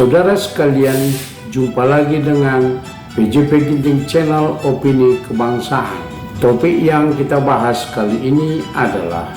Saudara sekalian, jumpa lagi dengan PJP Ginting Channel Opini Kebangsaan. Topik yang kita bahas kali ini adalah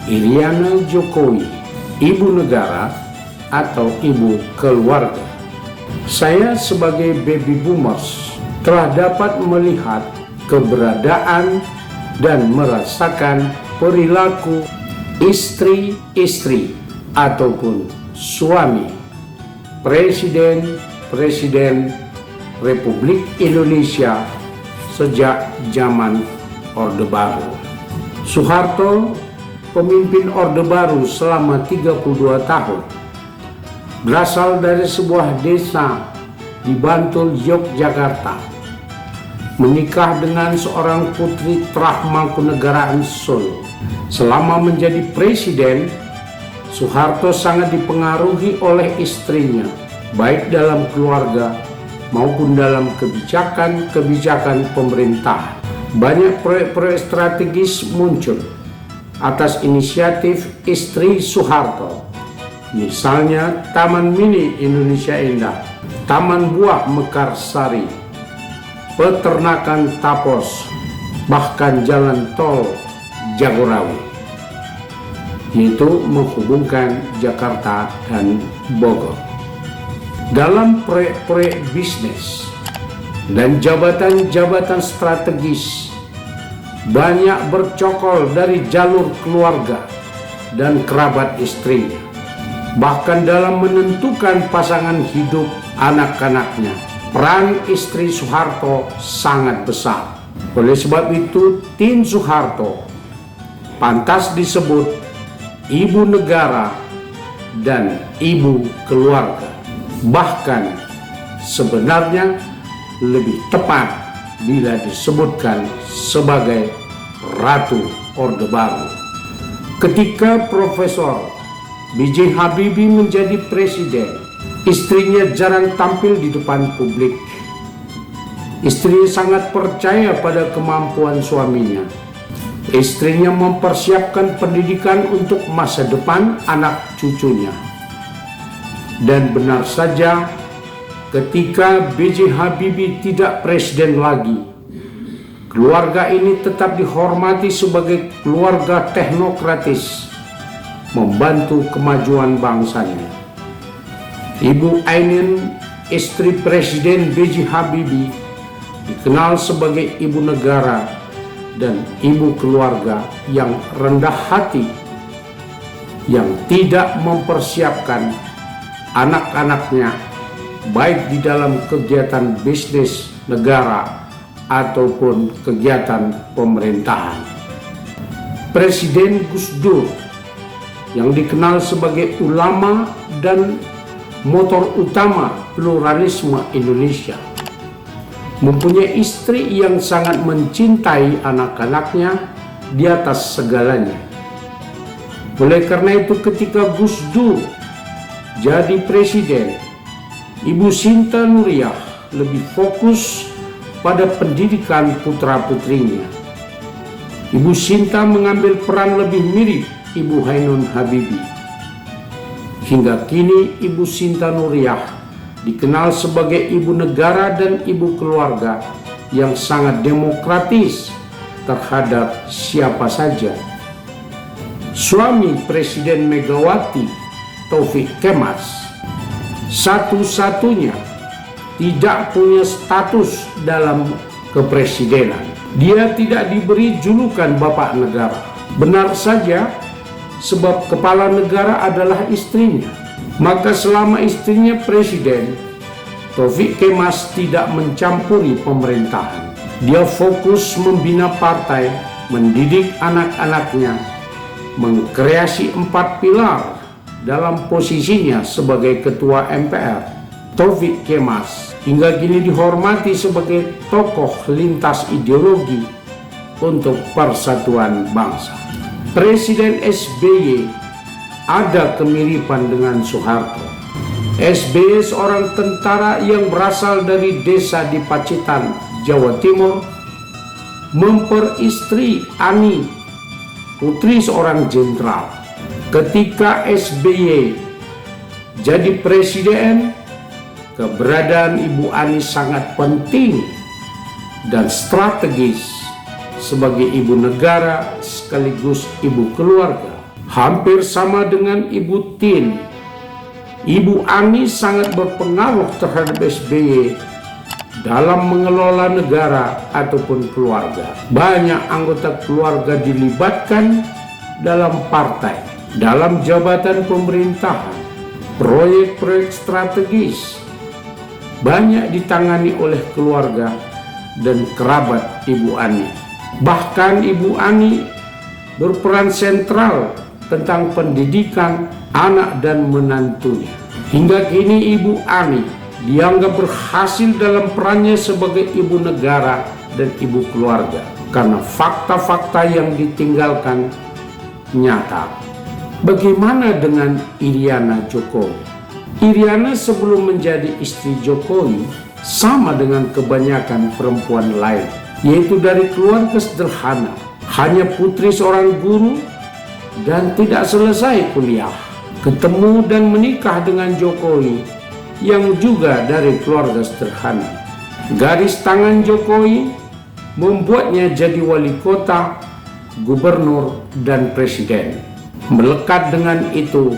Iriana Jokowi, ibu negara atau ibu keluarga. Saya sebagai baby boomers telah dapat melihat keberadaan dan merasakan perilaku istri-istri ataupun suami Presiden Republik Indonesia sejak zaman Orde Baru. Soeharto, pemimpin Orde Baru selama 32 tahun, berasal dari sebuah desa di Bantul, Yogyakarta, menikah dengan seorang putri Trahmangkunegaraan Solo. Selama menjadi presiden, Soeharto sangat dipengaruhi oleh istrinya, baik dalam keluarga maupun dalam kebijakan pemerintahan. Banyak proyek-proyek strategis muncul atas inisiatif istri Soeharto. Misalnya Taman Mini Indonesia Indah, Taman Buah Mekarsari, Peternakan Tapos, bahkan jalan tol Jagorawi, yaitu menghubungkan Jakarta dan Bogor. Dalam proyek-proyek bisnis dan jabatan-jabatan strategis, banyak bercokol dari jalur keluarga dan kerabat istrinya. Bahkan dalam menentukan pasangan hidup anak-anaknya, peran istri Soeharto sangat besar. Oleh sebab itu, Tin Soeharto pantas disebut ibu negara dan ibu keluarga. Bahkan sebenarnya lebih tepat bila disebutkan sebagai Ratu Orde Baru. Ketika Profesor B.J. Habibie menjadi presiden, istrinya jarang tampil di depan publik. Istrinya sangat percaya pada kemampuan suaminya. Istrinya mempersiapkan pendidikan untuk masa depan anak cucunya. Dan benar saja, ketika B.J. Habibie tidak presiden lagi, keluarga ini tetap dihormati sebagai keluarga teknokratis, membantu kemajuan bangsanya. Ibu Ainun, istri Presiden B.J. Habibie, dikenal sebagai ibu negara dan ibu keluarga yang rendah hati, yang tidak mempersiapkan anak-anaknya baik di dalam kegiatan bisnis negara ataupun kegiatan pemerintahan. Presiden Gus Dur, yang dikenal sebagai ulama dan motor utama pluralisme Indonesia, mempunyai istri yang sangat mencintai anak-anaknya di atas segalanya. Oleh karena itu, ketika Gus Dur jadi presiden, Ibu Sinta Nuriyah lebih fokus pada pendidikan putra-putrinya. Ibu Sinta mengambil peran lebih mirip Ibu Ainun Habibie. Hingga kini Ibu Sinta Nuriyah dikenal sebagai ibu negara dan ibu keluarga yang sangat demokratis terhadap siapa saja. Suami Presiden Megawati, Taufik Kemas, satu-satunya tidak punya status dalam kepresidenan. Dia tidak diberi julukan Bapak Negara. Benar saja, sebab kepala negara adalah istrinya. Maka selama istrinya presiden, Taufik Kemas tidak mencampuri pemerintahan. Dia fokus membina partai, mendidik anak-anaknya, mengkreasi 4 pilar dalam posisinya sebagai ketua MPR. Taufik Kemas hingga kini dihormati sebagai tokoh lintas ideologi untuk persatuan bangsa. Presiden SBY ada kemiripan dengan Soeharto. SBY seorang tentara yang berasal dari desa di Pacitan, Jawa Timur, memperistri Ani, putri seorang jenderal. Ketika SBY jadi presiden, keberadaan Ibu Ani sangat penting dan strategis sebagai ibu negara sekaligus ibu keluarga. Hampir sama dengan Ibu Tin, Ibu Ani sangat berpengaruh terhadap SBY dalam mengelola negara ataupun keluarga. Banyak anggota keluarga dilibatkan dalam partai, dalam jabatan pemerintahan, proyek-proyek strategis banyak ditangani oleh keluarga dan kerabat Ibu Ani. Bahkan Ibu Ani berperan sentral tentang pendidikan anak dan menantunya. Hingga kini Ibu Ani dianggap berhasil dalam perannya sebagai ibu negara dan ibu keluarga karena fakta-fakta yang ditinggalkan nyata. Bagaimana dengan Iriana Jokowi? Iriana sebelum menjadi istri Jokowi sama dengan kebanyakan perempuan lain, yaitu dari keluarga sederhana, hanya putri seorang guru dan tidak selesai kuliah. Ketemu dan menikah dengan Jokowi yang juga dari keluarga sederhana. Garis tangan Jokowi membuatnya jadi wali kota, gubernur, dan presiden. Melekat dengan itu,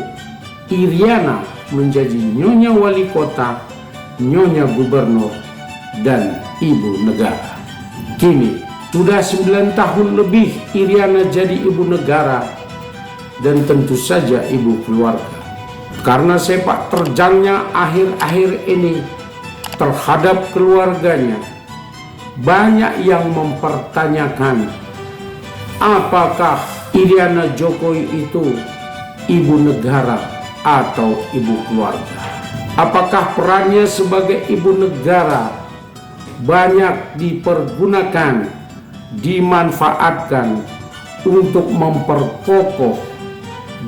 Iriana menjadi nyonya wali kota, nyonya gubernur, dan ibu negara. Kini sudah 9 tahun lebih Iriana jadi ibu negara dan tentu saja ibu keluarga. Karena sepak terjangnya akhir-akhir ini terhadap keluarganya, banyak yang mempertanyakan apakah Iriana Jokowi itu ibu negara atau ibu keluarga. Apakah perannya sebagai ibu negara banyak dipergunakan, dimanfaatkan untuk memperkokoh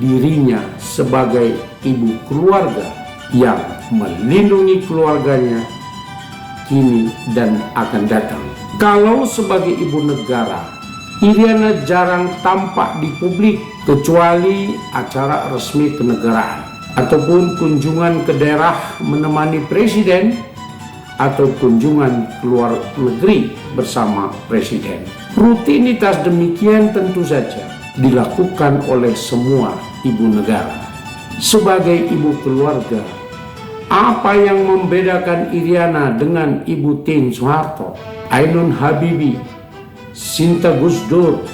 dirinya sebagai ibu keluarga yang melindungi keluarganya kini dan akan datang. Kalau sebagai ibu negara, Iriana jarang tampak di publik kecuali acara resmi kenegaraan ataupun kunjungan ke daerah menemani presiden atau kunjungan keluar negeri bersama presiden. Rutinitas demikian tentu saja dilakukan oleh semua ibu negara. Sebagai ibu keluarga, apa yang membedakan Iriana dengan Ibu Tin Soeharto, Ainun Habibie, Sinta Gus Dur,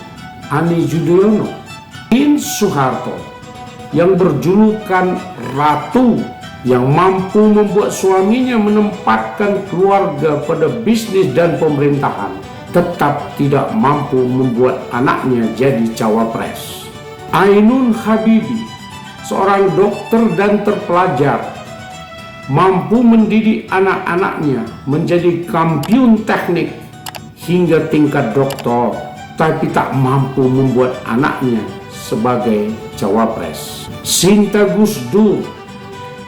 Ani Yudhoyono? Tin Soeharto yang berjulukan Ratu, yang mampu membuat suaminya menempatkan keluarga pada bisnis dan pemerintahan, tetap tidak mampu membuat anaknya jadi cawapres. Ainun Habibie, seorang dokter dan terpelajar, mampu mendidik anak-anaknya menjadi kampiun teknik hingga tingkat doktor, tapi tak mampu membuat anaknya sebagai cawapres. Sinta Gus Dur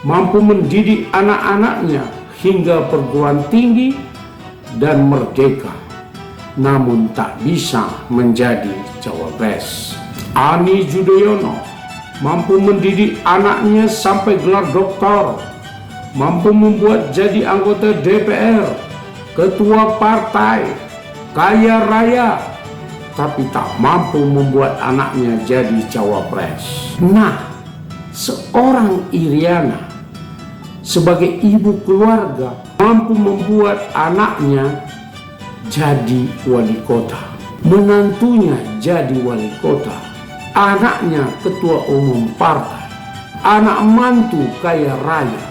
mampu mendidik anak-anaknya hingga perguruan tinggi dan merdeka, namun tak bisa menjadi cawapres. Ani Yudhoyono mampu mendidik anaknya sampai gelar doktor, mampu membuat jadi anggota DPR, ketua partai, kaya raya, tapi tak mampu membuat anaknya jadi cawapres. Nah, seorang Iriana sebagai ibu keluarga mampu membuat anaknya jadi wali kota, menantunya jadi wali kota, anaknya ketua umum partai, anak mantu kaya raya,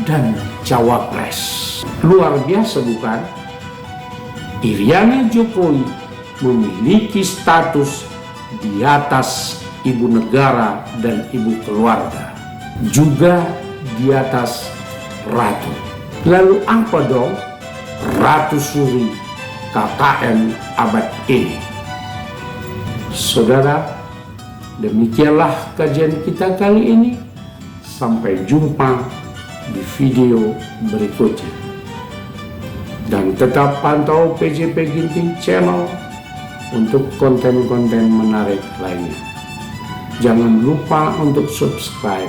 dan cawapres. Luar biasa bukan? Iriana Jokowi memiliki status di atas ibu negara dan ibu keluarga, juga di atas ratu. Lalu apa dong Ratu Suri KKN abad ini? Saudara, demikianlah kajian kita kali ini. Sampai jumpa di video berikutnya. Dan tetap pantau PJP Ginting Channel untuk konten-konten menarik lainnya. Jangan lupa untuk subscribe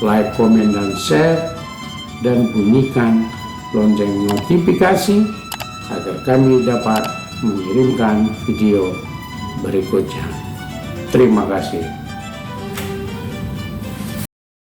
like, komen, dan share, dan bunyikan lonceng notifikasi agar kami dapat mengirimkan video berikutnya. Terima kasih.